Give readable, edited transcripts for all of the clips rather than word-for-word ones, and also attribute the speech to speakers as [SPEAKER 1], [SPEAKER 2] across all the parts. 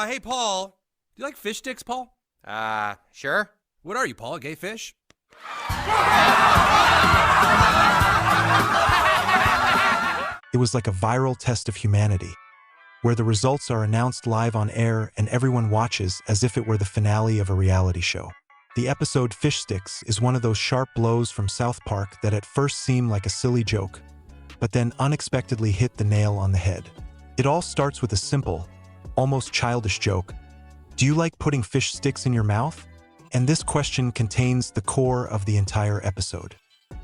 [SPEAKER 1] Hey, Paul. Do you like fish sticks, Paul?
[SPEAKER 2] Sure.
[SPEAKER 1] What are you, Paul? A gay fish?
[SPEAKER 3] It was like a viral test of humanity, where the results are announced live on air and everyone watches as if it were the finale of a reality show. The episode Fishsticks is one of those sharp blows from South Park that at first seem like a silly joke, but then unexpectedly hit the nail on the head. It all starts with a simple, almost childish joke. Do you like putting fish sticks in your mouth? And this question contains the core of the entire episode.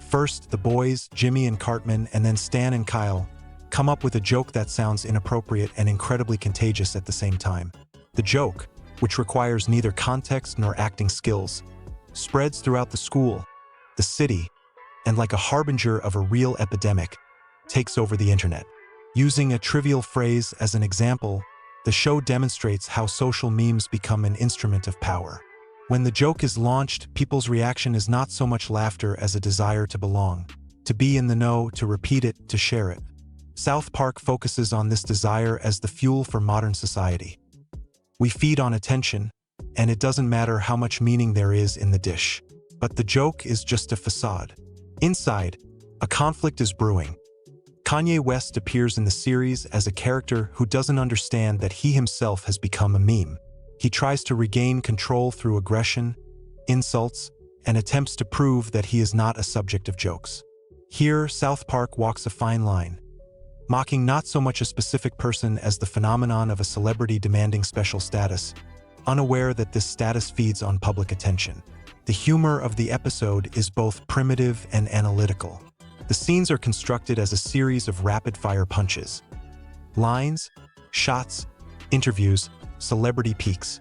[SPEAKER 3] First, the boys, Jimmy and Cartman, and then Stan and Kyle, come up with a joke that sounds inappropriate and incredibly contagious at the same time. The joke, which requires neither context nor acting skills, spreads throughout the school, the city, and like a harbinger of a real epidemic, takes over the internet. Using a trivial phrase as an example, the show demonstrates how social memes become an instrument of power. When the joke is launched, people's reaction is not so much laughter as a desire to belong, to be in the know, to repeat it, to share it. South Park focuses on this desire as the fuel for modern society. We feed on attention, and it doesn't matter how much meaning there is in the dish. But the joke is just a facade. Inside, a conflict is brewing. Kanye West appears in the series as a character who doesn't understand that he himself has become a meme. He tries to regain control through aggression, insults, and attempts to prove that he is not a subject of jokes. Here, South Park walks a fine line, mocking not so much a specific person as the phenomenon of a celebrity demanding special status, unaware that this status feeds on public attention. The humor of the episode is both primitive and analytical. The scenes are constructed as a series of rapid-fire punches. Lines, shots, interviews, celebrity peaks.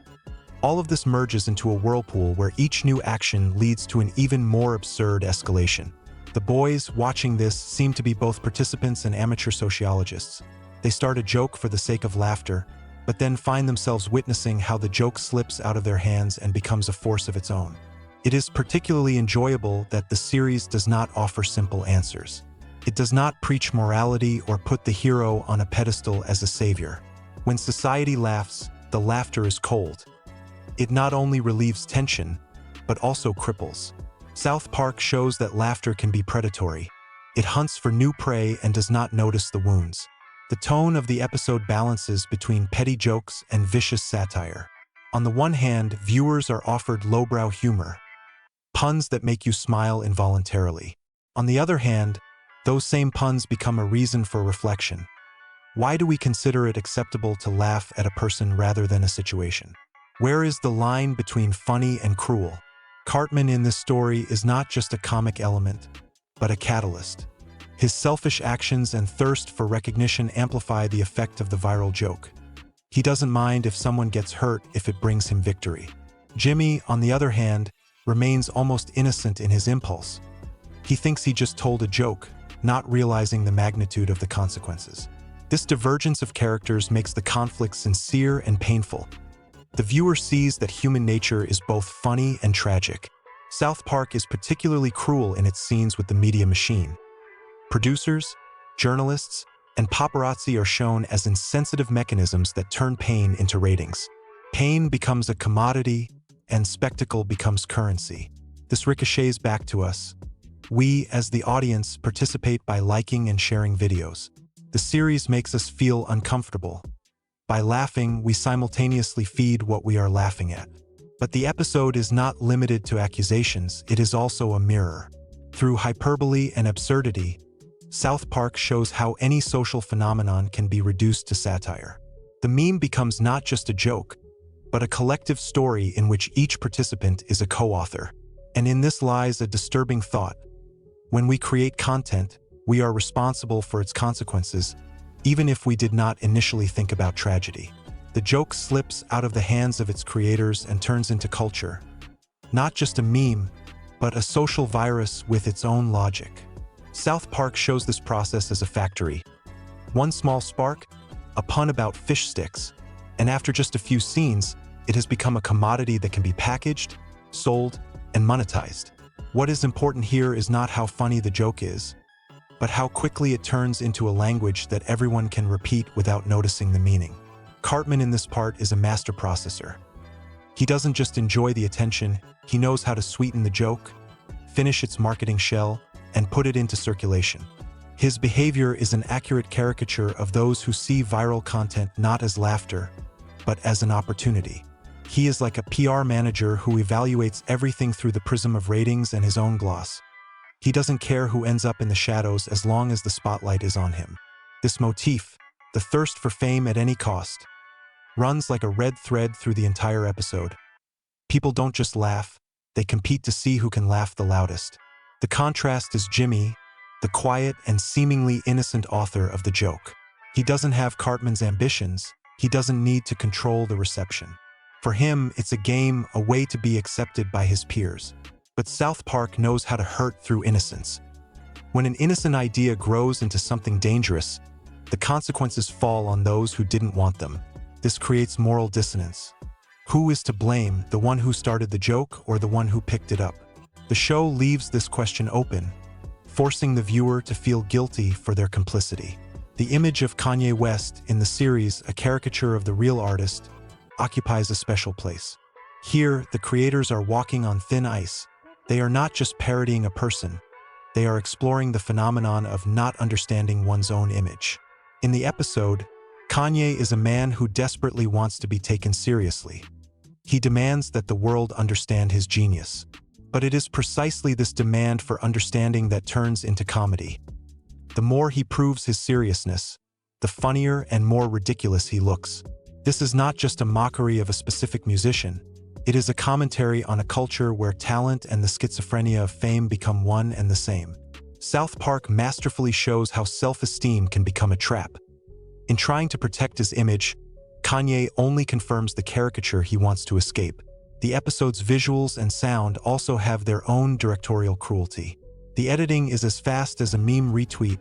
[SPEAKER 3] All of this merges into a whirlpool where each new action leads to an even more absurd escalation. The boys watching this seem to be both participants and amateur sociologists. They start a joke for the sake of laughter, but then find themselves witnessing how the joke slips out of their hands and becomes a force of its own. It is particularly enjoyable that the series does not offer simple answers. It does not preach morality or put the hero on a pedestal as a savior. When society laughs, the laughter is cold. It not only relieves tension, but also cripples. South Park shows that laughter can be predatory. It hunts for new prey and does not notice the wounds. The tone of the episode balances between petty jokes and vicious satire. On the one hand, viewers are offered lowbrow humor, puns that make you smile involuntarily. On the other hand, those same puns become a reason for reflection. Why do we consider it acceptable to laugh at a person rather than a situation? Where is the line between funny and cruel? Cartman in this story is not just a comic element, but a catalyst. His selfish actions and thirst for recognition amplify the effect of the viral joke. He doesn't mind if someone gets hurt if it brings him victory. Jimmy, on the other hand, remains almost innocent in his impulse. He thinks he just told a joke, not realizing the magnitude of the consequences. This divergence of characters makes the conflict sincere and painful. The viewer sees that human nature is both funny and tragic. South Park is particularly cruel in its scenes with the media machine. Producers, journalists, and paparazzi are shown as insensitive mechanisms that turn pain into ratings. Pain becomes a commodity, and spectacle becomes currency. This ricochets back to us. We, as the audience, participate by liking and sharing videos. The series makes us feel uncomfortable. By laughing, we simultaneously feed what we are laughing at. But the episode is not limited to accusations, it is also a mirror. Through hyperbole and absurdity, South Park shows how any social phenomenon can be reduced to satire. The meme becomes not just a joke, but a collective story in which each participant is a co-author. And in this lies a disturbing thought. When we create content, we are responsible for its consequences, even if we did not initially think about tragedy. The joke slips out of the hands of its creators and turns into culture. Not just a meme, but a social virus with its own logic. South Park shows this process as a factory. One small spark, a pun about fish sticks, and after just a few scenes, it has become a commodity that can be packaged, sold, and monetized. What is important here is not how funny the joke is, but how quickly it turns into a language that everyone can repeat without noticing the meaning. Cartman in this part is a master processor. He doesn't just enjoy the attention, he knows how to sweeten the joke, finish its marketing shell, and put it into circulation. His behavior is an accurate caricature of those who see viral content not as laughter, but as an opportunity. He is like a PR manager who evaluates everything through the prism of ratings and his own gloss. He doesn't care who ends up in the shadows as long as the spotlight is on him. This motif, the thirst for fame at any cost, runs like a red thread through the entire episode. People don't just laugh, they compete to see who can laugh the loudest. The contrast is Jimmy, the quiet and seemingly innocent author of the joke. He doesn't have Cartman's ambitions, he doesn't need to control the reception. For him, it's a game, a way to be accepted by his peers. But South Park knows how to hurt through innocence. When an innocent idea grows into something dangerous, the consequences fall on those who didn't want them. This creates moral dissonance. Who is to blame, the one who started the joke or the one who picked it up? The show leaves this question open, forcing the viewer to feel guilty for their complicity. The image of Kanye West in the series, a caricature of the real artist, occupies a special place. Here, the creators are walking on thin ice. They are not just parodying a person, they are exploring the phenomenon of not understanding one's own image. In the episode, Kanye is a man who desperately wants to be taken seriously. He demands that the world understand his genius. But it is precisely this demand for understanding that turns into comedy. The more he proves his seriousness, the funnier and more ridiculous he looks. This is not just a mockery of a specific musician. It is a commentary on a culture where talent and the schizophrenia of fame become one and the same. South Park masterfully shows how self-esteem can become a trap. In trying to protect his image, Kanye only confirms the caricature he wants to escape. The episode's visuals and sound also have their own directorial cruelty. The editing is as fast as a meme retweet,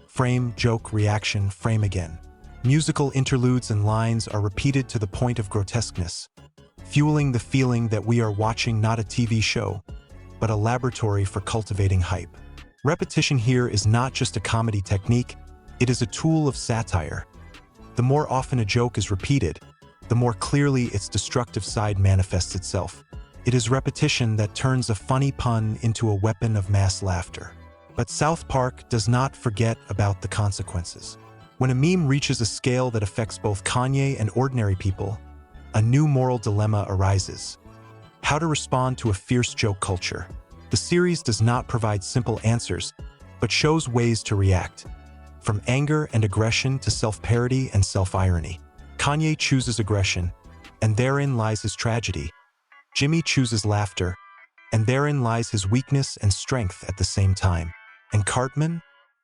[SPEAKER 3] frame, joke, reaction, frame again. Musical interludes and lines are repeated to the point of grotesqueness, fueling the feeling that we are watching not a TV show, but a laboratory for cultivating hype. Repetition here is not just a comedy technique, it is a tool of satire. The more often a joke is repeated, the more clearly its destructive side manifests itself. It is repetition that turns a funny pun into a weapon of mass laughter. But South Park does not forget about the consequences. When a meme reaches a scale that affects both Kanye and ordinary people, a new moral dilemma arises. How to respond to a fierce joke culture. The series does not provide simple answers, but shows ways to react. From anger and aggression to self-parody and self-irony. Kanye chooses aggression, and therein lies his tragedy. Jimmy chooses laughter, and therein lies his weakness and strength at the same time. And Cartman?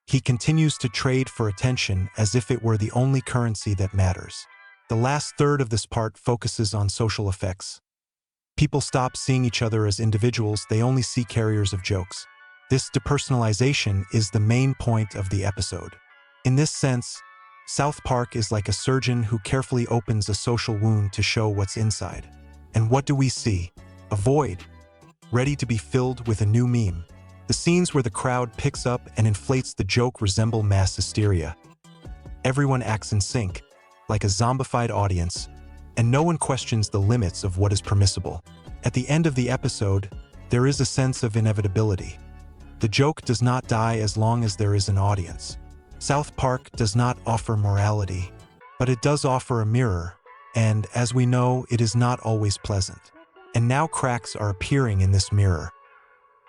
[SPEAKER 3] He continues to trade for attention as if it were the only currency that matters. The last third of this part focuses on social effects. People stop seeing each other as individuals, they only see carriers of jokes. This depersonalization is the main point of the episode. In this sense, South Park is like a surgeon who carefully opens a social wound to show what's inside. And what do we see? A void, ready to be filled with a new meme. The scenes where the crowd picks up and inflates the joke resemble mass hysteria. Everyone acts in sync, like a zombified audience, and no one questions the limits of what is permissible. At the end of the episode, there is a sense of inevitability. The joke does not die as long as there is an audience. South Park does not offer morality, but it does offer a mirror, and as we know, it is not always pleasant. And now cracks are appearing in this mirror.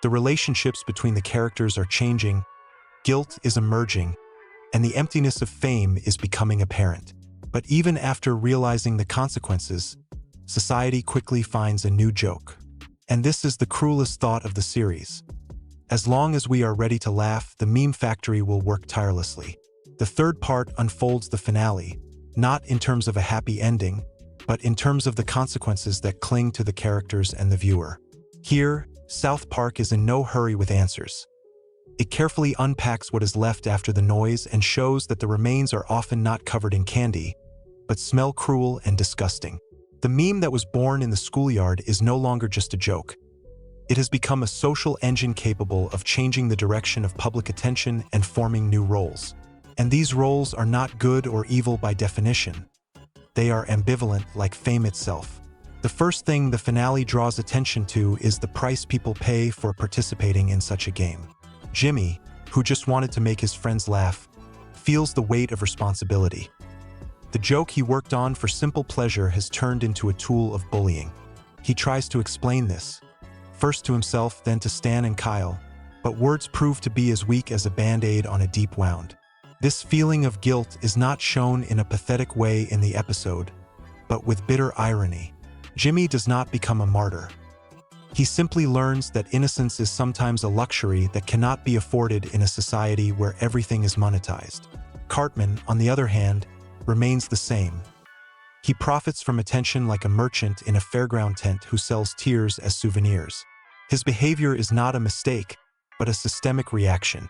[SPEAKER 3] The relationships between the characters are changing, guilt is emerging, and the emptiness of fame is becoming apparent. But even after realizing the consequences, society quickly finds a new joke. And this is the cruelest thought of the series. As long as we are ready to laugh, the meme factory will work tirelessly. The third part unfolds the finale, not in terms of a happy ending, but in terms of the consequences that cling to the characters and the viewer. Here, South Park is in no hurry with answers. It carefully unpacks what is left after the noise and shows that the remains are often not covered in candy, but smell cruel and disgusting. The meme that was born in the schoolyard is no longer just a joke. It has become a social engine capable of changing the direction of public attention and forming new roles. And these roles are not good or evil by definition. They are ambivalent like fame itself. The first thing the finale draws attention to is the price people pay for participating in such a game. Jimmy, who just wanted to make his friends laugh, feels the weight of responsibility. The joke he worked on for simple pleasure has turned into a tool of bullying. He tries to explain this, first to himself, then to Stan and Kyle, but words prove to be as weak as a band-aid on a deep wound. This feeling of guilt is not shown in a pathetic way in the episode, but with bitter irony. Jimmy does not become a martyr. He simply learns that innocence is sometimes a luxury that cannot be afforded in a society where everything is monetized. Cartman, on the other hand, remains the same. He profits from attention like a merchant in a fairground tent who sells tears as souvenirs. His behavior is not a mistake, but a systemic reaction.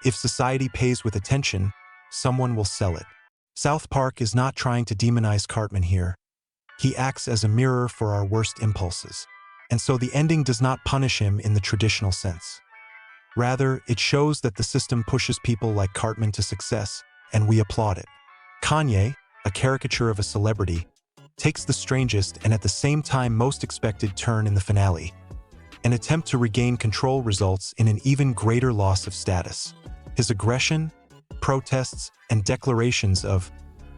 [SPEAKER 3] If society pays with attention, someone will sell it. South Park is not trying to demonize Cartman here. He acts as a mirror for our worst impulses. And so the ending does not punish him in the traditional sense. Rather, it shows that the system pushes people like Cartman to success, and we applaud it. Kanye, a caricature of a celebrity, takes the strangest and at the same time most expected turn in the finale. An attempt to regain control results in an even greater loss of status. His aggression, protests, and declarations of,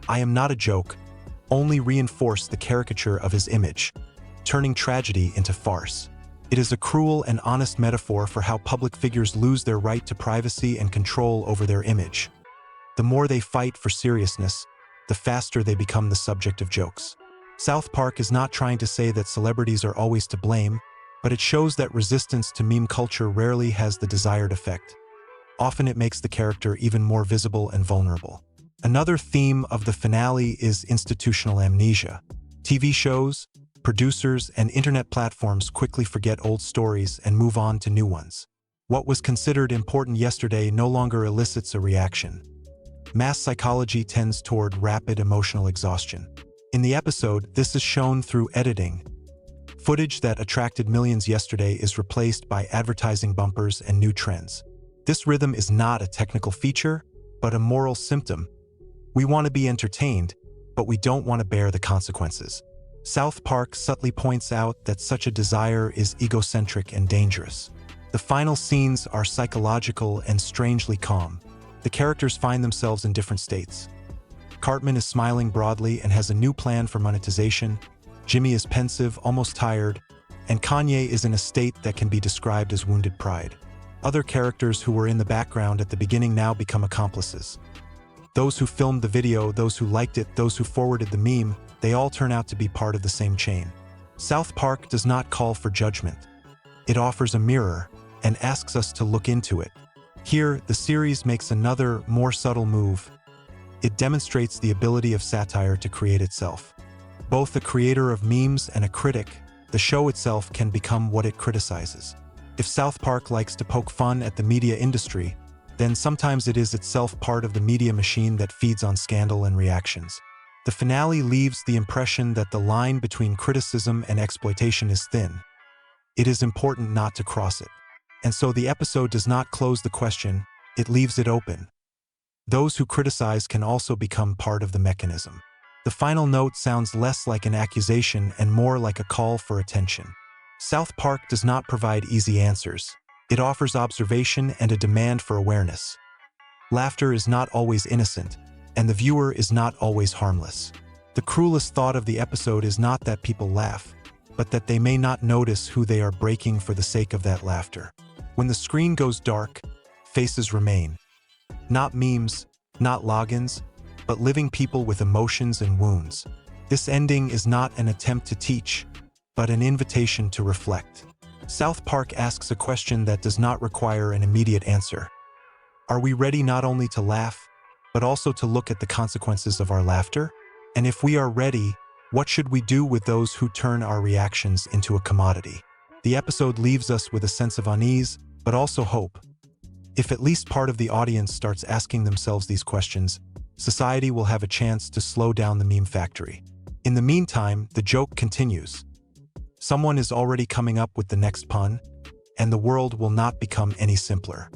[SPEAKER 3] "I am not a joke," only reinforce the caricature of his image, turning tragedy into farce. It is a cruel and honest metaphor for how public figures lose their right to privacy and control over their image. The more they fight for seriousness, the faster they become the subject of jokes. South Park is not trying to say that celebrities are always to blame, but it shows that resistance to meme culture rarely has the desired effect. Often it makes the character even more visible and vulnerable. Another theme of the finale is institutional amnesia. TV shows, producers, and internet platforms quickly forget old stories and move on to new ones. What was considered important yesterday no longer elicits a reaction. Mass psychology tends toward rapid emotional exhaustion. In the episode, this is shown through editing. Footage that attracted millions yesterday is replaced by advertising bumpers and new trends. This rhythm is not a technical feature, but a moral symptom. We want to be entertained, but we don't want to bear the consequences. South Park subtly points out that such a desire is egocentric and dangerous. The final scenes are psychological and strangely calm. The characters find themselves in different states. Cartman is smiling broadly and has a new plan for monetization. Jimmy is pensive, almost tired, and Kanye is in a state that can be described as wounded pride. Other characters who were in the background at the beginning now become accomplices. Those who filmed the video, those who liked it, those who forwarded the meme, they all turn out to be part of the same chain. South Park does not call for judgment. It offers a mirror and asks us to look into it. Here, the series makes another, more subtle move. It demonstrates the ability of satire to create itself. Both a creator of memes and a critic, the show itself can become what it criticizes. If South Park likes to poke fun at the media industry, then sometimes it is itself part of the media machine that feeds on scandal and reactions. The finale leaves the impression that the line between criticism and exploitation is thin. It is important not to cross it. And so the episode does not close the question, it leaves it open. Those who criticize can also become part of the mechanism. The final note sounds less like an accusation and more like a call for attention. South Park does not provide easy answers. It offers observation and a demand for awareness. Laughter is not always innocent, and the viewer is not always harmless. The cruelest thought of the episode is not that people laugh, but that they may not notice who they are breaking for the sake of that laughter. When the screen goes dark, faces remain. Not memes, not logins, but living people with emotions and wounds. This ending is not an attempt to teach, but an invitation to reflect. South Park asks a question that does not require an immediate answer. Are we ready not only to laugh, but also to look at the consequences of our laughter? And if we are ready, what should we do with those who turn our reactions into a commodity? The episode leaves us with a sense of unease, but also hope. If at least part of the audience starts asking themselves these questions, society will have a chance to slow down the meme factory. In the meantime, the joke continues. Someone is already coming up with the next pun, and the world will not become any simpler.